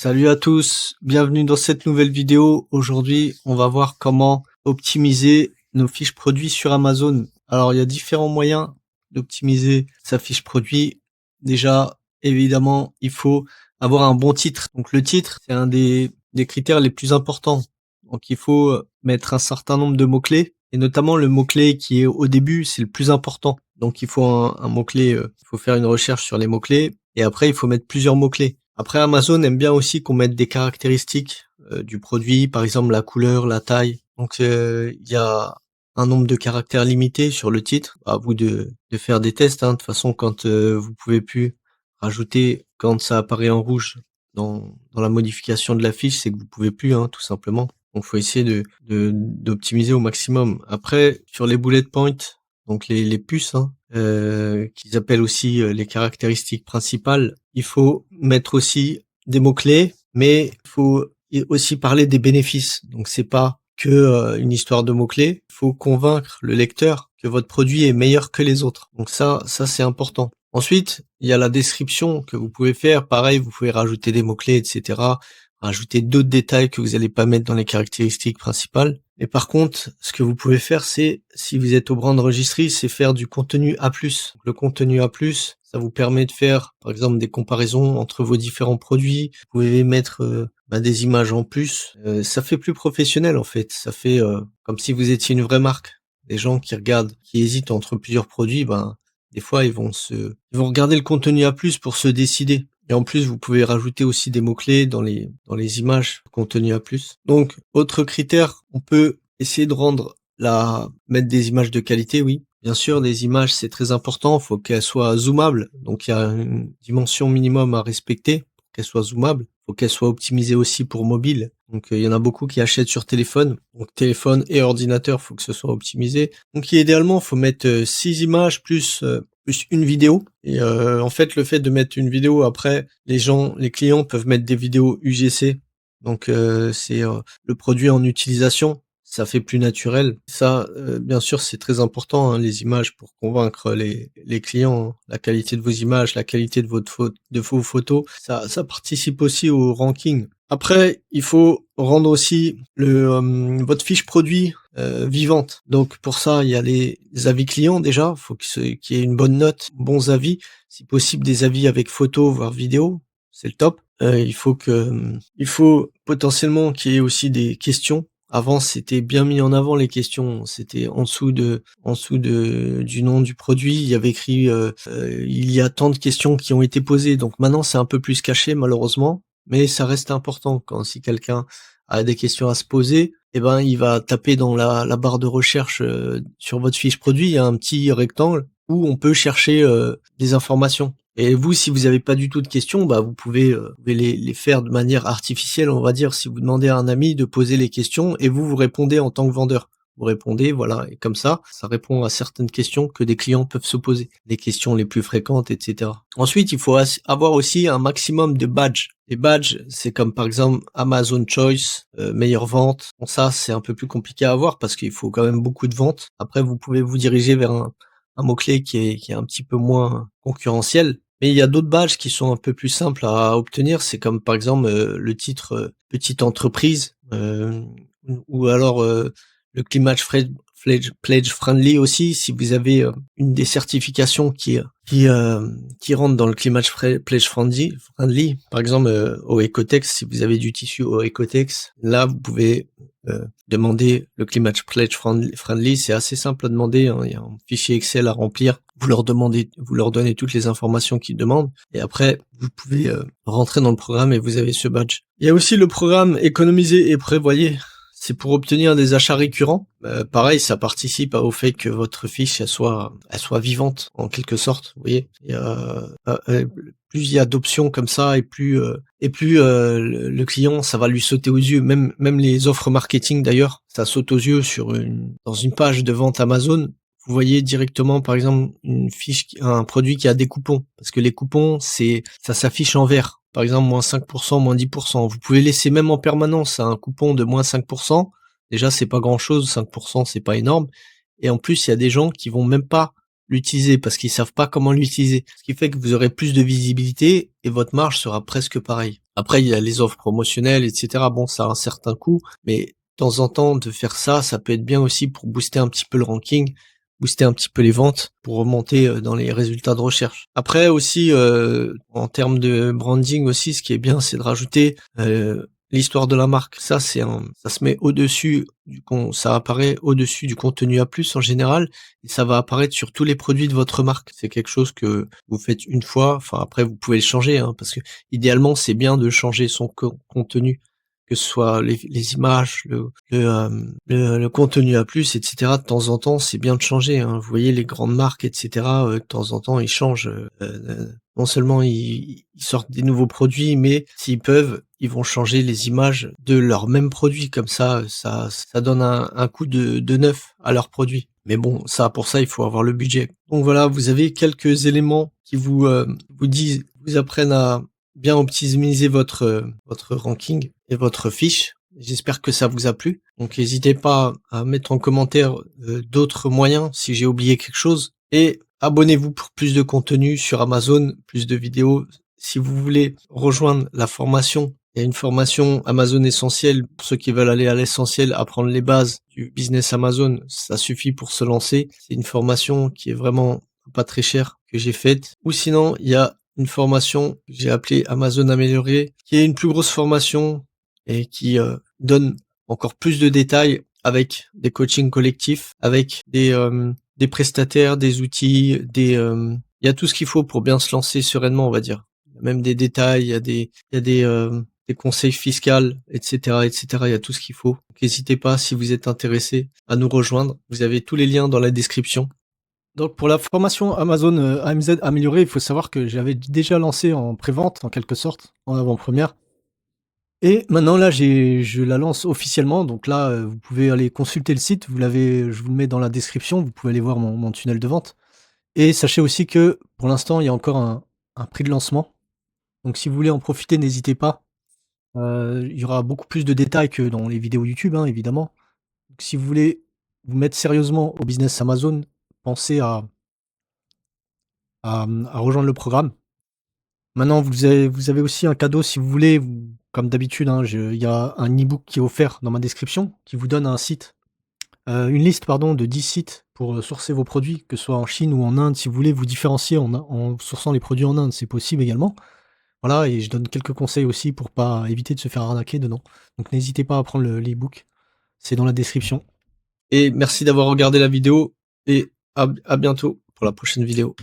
Salut à tous, bienvenue dans cette nouvelle vidéo. Aujourd'hui, on va voir comment optimiser nos fiches produits sur Amazon. Alors, il y a différents moyens d'optimiser sa fiche produit. Déjà, évidemment, il faut avoir un bon titre. Donc, le titre, c'est un des critères les plus importants. Donc, il faut mettre un certain nombre de mots-clés, et notamment le mot-clé qui est au début, c'est le plus important. Donc, il faut un mot-clé, il faut faire une recherche sur les mots-clés, et après, il faut mettre plusieurs mots-clés. Après, Amazon aime bien aussi qu'on mette des caractéristiques du produit, par exemple la couleur, la taille. Donc, il y a un nombre de caractères limité sur le titre. À vous de faire des tests. De toute façon, quand vous pouvez plus rajouter, quand ça apparaît en rouge dans la modification de la fiche, c'est que vous pouvez plus, tout simplement. Donc, faut essayer d'optimiser au maximum. Après, sur les bullet points, donc les puces, qu'ils appellent aussi les caractéristiques principales, il faut mettre aussi des mots-clés, mais il faut aussi parler des bénéfices. Donc c'est pas que une histoire de mots-clés, il faut convaincre le lecteur que votre produit est meilleur que les autres. Donc ça c'est important. Ensuite, il y a la description que vous pouvez faire. Pareil, vous pouvez rajouter des mots-clés, etc. Rajouter d'autres détails que vous n'allez pas mettre dans les caractéristiques principales. Et par contre, ce que vous pouvez faire, c'est, si vous êtes au brand registry, c'est faire du contenu A+. Le contenu A+, ça vous permet de faire, par exemple, des comparaisons entre vos différents produits. Vous pouvez mettre des images en plus. Ça fait plus professionnel, en fait. Ça fait comme si vous étiez une vraie marque. Les gens qui regardent, qui hésitent entre plusieurs produits, des fois, ils vont regarder le contenu A+, pour se décider. Et en plus, vous pouvez rajouter aussi des mots-clés dans les images contenu A+. Donc, autre critère, on peut essayer de mettre des images de qualité, oui. Bien sûr, des images, c'est très important. Il faut qu'elles soient zoomables. Donc, il y a une dimension minimum à respecter pour qu'elles soient zoomables. Il faut qu'elles soient optimisées aussi pour mobile. Donc, il y en a beaucoup qui achètent sur téléphone. Donc, téléphone et ordinateur, il faut que ce soit optimisé. Donc, idéalement, il faut mettre 6 images plus une vidéo. Et en fait, le fait de mettre une vidéo, après, les clients peuvent mettre des vidéos UGC. Donc, c'est le produit en utilisation. Ça fait plus naturel. Ça, bien sûr, c'est très important, les images, pour convaincre les clients. La qualité de vos images, la qualité de vos photos, ça participe aussi au ranking. Après, il faut rendre aussi votre fiche produit vivante. Donc pour ça, il y a les avis clients déjà. Il faut qu'il y ait une bonne note, bons avis, si possible des avis avec photo voire vidéo, c'est le top. Il faut potentiellement qu'il y ait aussi des questions. Avant, c'était bien mis en avant les questions. C'était en dessous du nom du produit, il y avait écrit il y a tant de questions qui ont été posées. Donc maintenant, c'est un peu plus caché malheureusement, mais ça reste important. Si quelqu'un a des questions à se poser, il va taper dans la barre de recherche sur votre fiche produit, il y a un petit rectangle où on peut chercher des informations. Et vous, si vous n'avez pas du tout de questions, vous pouvez les faire de manière artificielle, on va dire. Si vous demandez à un ami de poser les questions et vous répondez en tant que vendeur. Vous répondez, voilà, et comme ça répond à certaines questions que des clients peuvent se poser, les questions les plus fréquentes, etc. Ensuite, il faut avoir aussi un maximum de badges. Les badges, c'est comme par exemple Amazon Choice, meilleure vente. Bon, ça, c'est un peu plus compliqué à avoir parce qu'il faut quand même beaucoup de ventes. Après, vous pouvez vous diriger vers un mot-clé qui est un petit peu moins concurrentiel. Mais il y a d'autres badges qui sont un peu plus simples à obtenir. C'est comme par exemple le titre petite entreprise, ou alors le Climate Pledge Friendly aussi. Si vous avez une des certifications qui rentre dans le Climate Pledge Friendly, par exemple au Ecotex, si vous avez du tissu au Ecotex, là vous pouvez demander le Climate Pledge Friendly. C'est assez simple à demander, il y a un fichier Excel à remplir. Vous leur donnez toutes les informations qu'ils demandent, et après vous pouvez rentrer dans le programme et vous avez ce badge. Il y a aussi le programme Économiser et Prévoyez. C'est pour obtenir des achats récurrents. Pareil, ça participe au fait que votre fiche elle soit vivante en quelque sorte. Vous voyez, plus il y a d'options comme ça, et plus le client, ça va lui sauter aux yeux. Même les offres marketing d'ailleurs, ça saute aux yeux dans une page de vente Amazon. Vous voyez directement, par exemple, un produit qui a des coupons, parce que les coupons, ça s'affiche en vert. Par exemple, moins 5%, moins 10%. Vous pouvez laisser même en permanence un coupon de moins 5%. Déjà, c'est pas grand chose, 5%, c'est pas énorme. Et en plus, il y a des gens qui vont même pas l'utiliser parce qu'ils savent pas comment l'utiliser. Ce qui fait que vous aurez plus de visibilité et votre marge sera presque pareille. Après, il y a les offres promotionnelles, etc. Bon, ça a un certain coût, mais de temps en temps, de faire ça, ça peut être bien aussi pour booster un petit peu le ranking, booster un petit peu les ventes, pour remonter dans les résultats de recherche. Après aussi, en termes de branding aussi, ce qui est bien, c'est de rajouter l'histoire de la marque. Ça, ça se met au-dessus ça apparaît au-dessus du contenu A+, en général, et ça va apparaître sur tous les produits de votre marque. C'est quelque chose que vous faites une fois, enfin après vous pouvez le changer, hein, parce que idéalement c'est bien de changer son contenu, que ce soit les images, le contenu A+, etc. De temps en temps, c'est bien de changer, hein. Vous voyez les grandes marques, etc. De temps en temps, ils changent. Non seulement ils sortent des nouveaux produits, mais s'ils peuvent, ils vont changer les images de leurs mêmes produits. Comme ça donne un coup de neuf à leurs produits. Mais bon, pour ça, il faut avoir le budget. Donc voilà, vous avez quelques éléments qui vous apprennent à bien optimiser votre ranking et votre fiche. J'espère que ça vous a plu. Donc n'hésitez pas à mettre en commentaire d'autres moyens si j'ai oublié quelque chose. Et abonnez-vous pour plus de contenu sur Amazon, plus de vidéos. Si vous voulez rejoindre la formation, il y a une formation Amazon Essentiel pour ceux qui veulent aller à l'essentiel, apprendre les bases du business Amazon. Ça suffit pour se lancer. C'est une formation qui est vraiment pas très chère que j'ai faite. Ou sinon, il y a une formation que j'ai appelée Amazon Amélioré, qui est une plus grosse formation et qui donne encore plus de détails avec des coachings collectifs, avec des prestataires, des outils, il y a tout ce qu'il faut pour bien se lancer sereinement, on va dire. Il y a même des détails, il y a des conseils fiscaux, etc., etc. Il y a tout ce qu'il faut. N'hésitez pas, si vous êtes intéressé, à nous rejoindre. Vous avez tous les liens dans la description. Donc pour la formation Amazon AMZ améliorée, il faut savoir que j'avais déjà lancé en pré-vente, en quelque sorte, en avant-première. Et maintenant là, je la lance officiellement, donc là, vous pouvez aller consulter le site, je vous le mets dans la description, vous pouvez aller voir mon tunnel de vente. Et sachez aussi que, pour l'instant, il y a encore un prix de lancement. Donc si vous voulez en profiter, n'hésitez pas. Il y aura beaucoup plus de détails que dans les vidéos YouTube, hein, évidemment. Donc si vous voulez vous mettre sérieusement au business Amazon, pensez à rejoindre le programme. Maintenant, vous avez aussi un cadeau si vous voulez, comme d'habitude, hein, il y a un e-book qui est offert dans ma description, qui vous donne une liste pardon, de 10 sites pour sourcer vos produits, que ce soit en Chine ou en Inde. Si vous voulez vous différencier en sourçant les produits en Inde, c'est possible également. Voilà, et je donne quelques conseils aussi pour pas éviter de se faire arnaquer dedans. Donc n'hésitez pas à prendre l'e-book, c'est dans la description. Et merci d'avoir regardé la vidéo et à bientôt pour la prochaine vidéo.